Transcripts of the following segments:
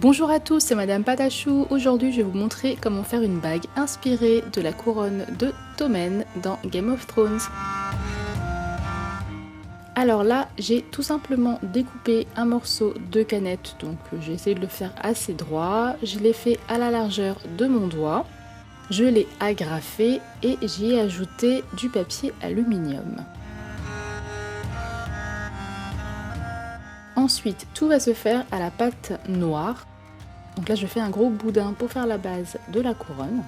Bonjour à tous, c'est Madame Patachou. Aujourd'hui, je vais vous montrer comment faire une bague inspirée de la couronne de Tommen dans Game of Thrones. Alors là, j'ai tout simplement découpé un morceau de canette, donc j'ai essayé de le faire assez droit. Je l'ai fait à la largeur de mon doigt. Je l'ai agrafé et j'y ai ajouté du papier aluminium. Ensuite, tout va se faire à la pâte noire. Donc là, je fais un gros boudin pour faire la base de la couronne.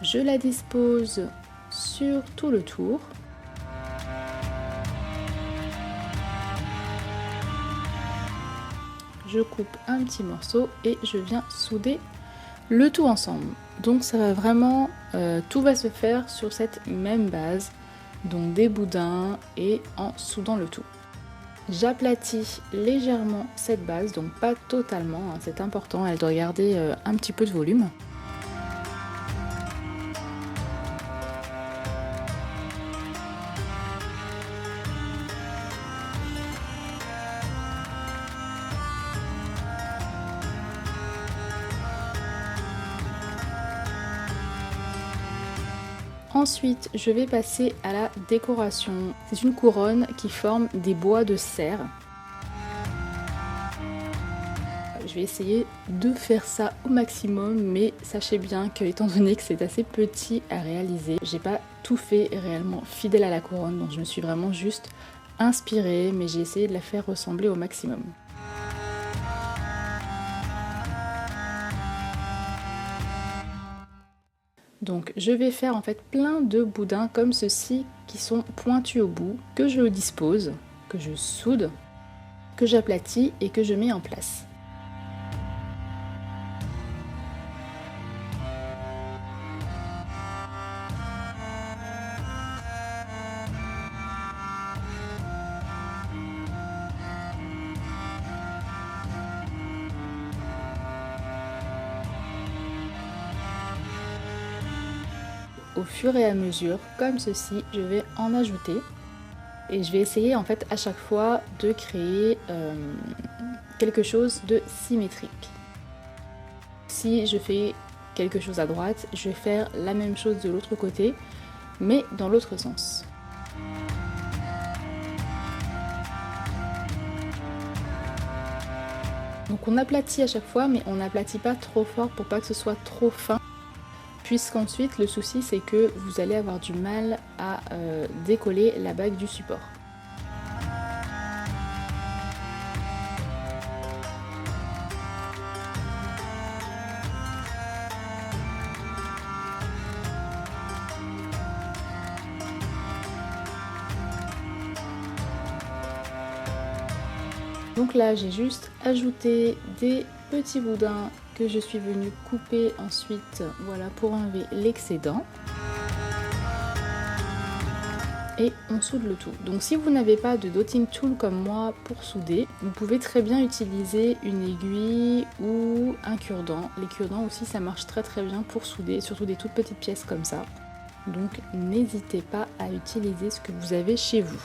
Je la dispose sur tout le tour. Je coupe un petit morceau et je viens souder le tout ensemble. Donc ça va vraiment, tout va se faire sur cette même base, donc des boudins et en soudant le tout. J'aplatis légèrement cette base, donc pas totalement, hein, c'est important, elle doit garder un petit peu de volume. Ensuite, je vais passer à la décoration. C'est une couronne qui forme des bois de serre. Je vais essayer de faire ça au maximum, mais sachez bien que, étant donné que c'est assez petit à réaliser, j'ai pas tout fait réellement fidèle à la couronne, donc je me suis vraiment juste inspirée, mais j'ai essayé de la faire ressembler au maximum. Donc je vais faire en fait plein de boudins comme ceci qui sont pointus au bout, que je dispose, que je soude, que j'aplatis et que je mets en place. Au fur et à mesure, comme ceci, je vais en ajouter et je vais essayer en fait à chaque fois de créer quelque chose de symétrique. Si je fais quelque chose à droite, je vais faire la même chose de l'autre côté, mais dans l'autre sens. Donc on aplatit à chaque fois, mais on n'aplatit pas trop fort pour pas que ce soit trop fin. Puisqu'ensuite le souci c'est que vous allez avoir du mal à décoller la bague du support. Donc là j'ai juste ajouté des petits boudins que je suis venue couper ensuite, voilà, pour enlever l'excédent. Et on soude le tout. Donc si vous n'avez pas de dotting tool comme moi pour souder, vous pouvez très bien utiliser une aiguille ou un cure-dent. Les cure-dents aussi ça marche très bien pour souder, surtout des toutes petites pièces comme ça. Donc n'hésitez pas à utiliser ce que vous avez chez vous.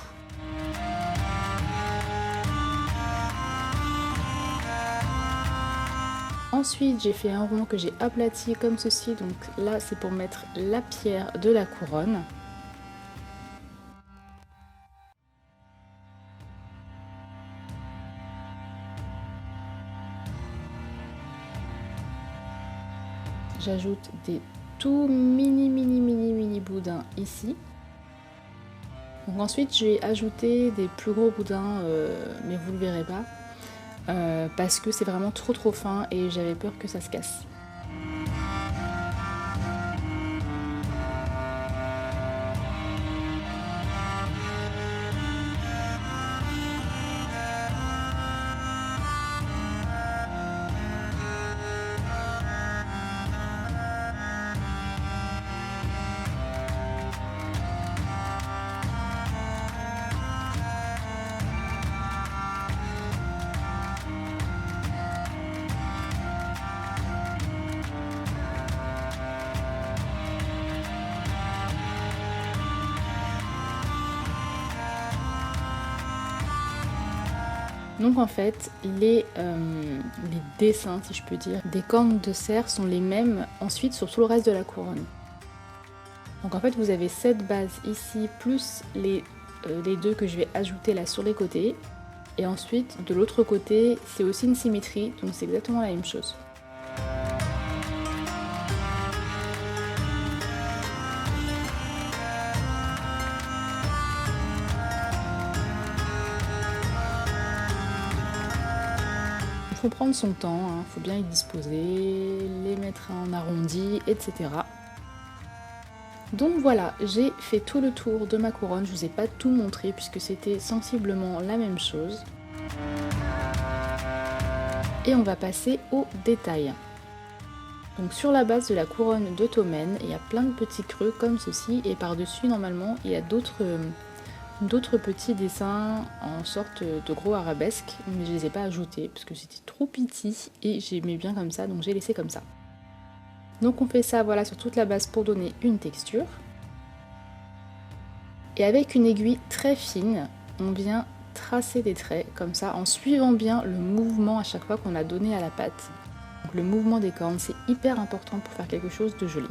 Ensuite, j'ai fait un rond que j'ai aplati comme ceci, donc là c'est pour mettre la pierre de la couronne. J'ajoute des tout mini boudins ici. Donc ensuite, je vais ajouter des plus gros boudins, mais vous le verrez pas. Parce que c'est vraiment trop fin et j'avais peur que ça se casse. Donc en fait, les dessins, si je peux dire, des cornes de cerf sont les mêmes ensuite sur tout le reste de la couronne. Donc en fait, vous avez cette base ici, plus les deux que je vais ajouter là sur les côtés. Et ensuite, de l'autre côté, c'est aussi une symétrie, donc c'est exactement la même chose. Il faut prendre son temps, il faut bien y disposer, les mettre en arrondi, etc. Donc voilà, j'ai fait tout le tour de ma couronne, je vous ai pas tout montré puisque c'était sensiblement la même chose. Et on va passer aux détails. Donc sur la base de la couronne d'ottomane, il y a plein de petits creux comme ceci et par-dessus normalement il y a d'autres petits dessins en sorte de gros arabesques, mais je les ai pas ajoutés parce que c'était trop petit et j'aimais bien comme ça, donc j'ai laissé comme ça. Donc on fait ça voilà sur toute la base pour donner une texture. Et avec une aiguille très fine, on vient tracer des traits comme ça en suivant bien le mouvement à chaque fois qu'on a donné à la pâte. Donc le mouvement des cornes, c'est hyper important pour faire quelque chose de joli.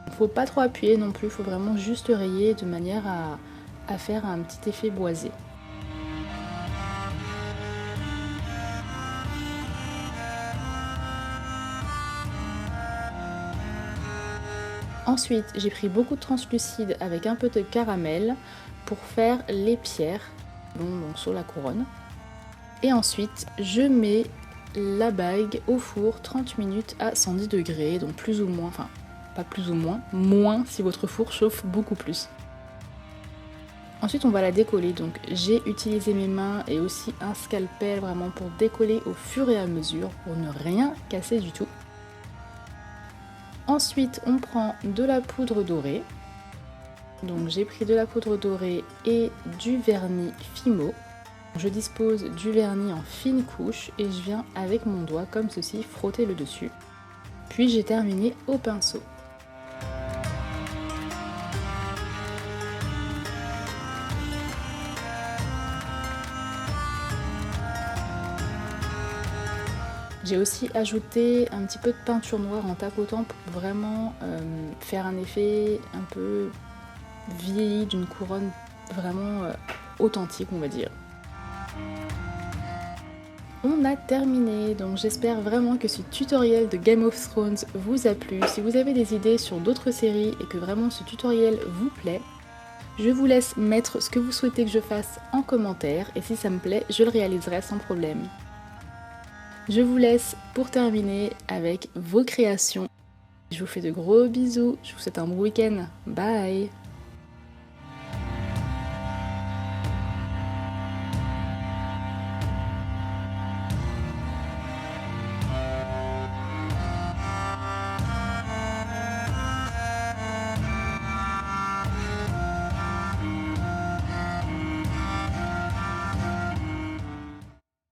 Il ne faut pas trop appuyer non plus, il faut vraiment juste rayer de manière à faire un petit effet boisé. Ensuite, j'ai pris beaucoup de translucide avec un peu de caramel pour faire les pierres donc sur la couronne. Et ensuite, je mets la bague au four 30 minutes à 110 degrés, donc plus ou moins, enfin pas plus ou moins, moins si votre four chauffe beaucoup plus. Ensuite, on va la décoller, donc j'ai utilisé mes mains et aussi un scalpel vraiment pour décoller au fur et à mesure, pour ne rien casser du tout. Ensuite, on prend de la poudre dorée. Donc j'ai pris de la poudre dorée et du vernis Fimo. Je dispose du vernis en fine couche et je viens avec mon doigt comme ceci frotter le dessus. Puis j'ai terminé au pinceau. J'ai aussi ajouté un petit peu de peinture noire en tapotant pour vraiment faire un effet un peu vieilli d'une couronne vraiment authentique, on va dire. On a terminé, donc j'espère vraiment que ce tutoriel de Game of Thrones vous a plu. Si vous avez des idées sur d'autres séries et que vraiment ce tutoriel vous plaît, je vous laisse mettre ce que vous souhaitez que je fasse en commentaire et si ça me plaît, je le réaliserai sans problème. Je vous laisse pour terminer avec vos créations. Je vous fais de gros bisous, je vous souhaite un bon week-end. Bye!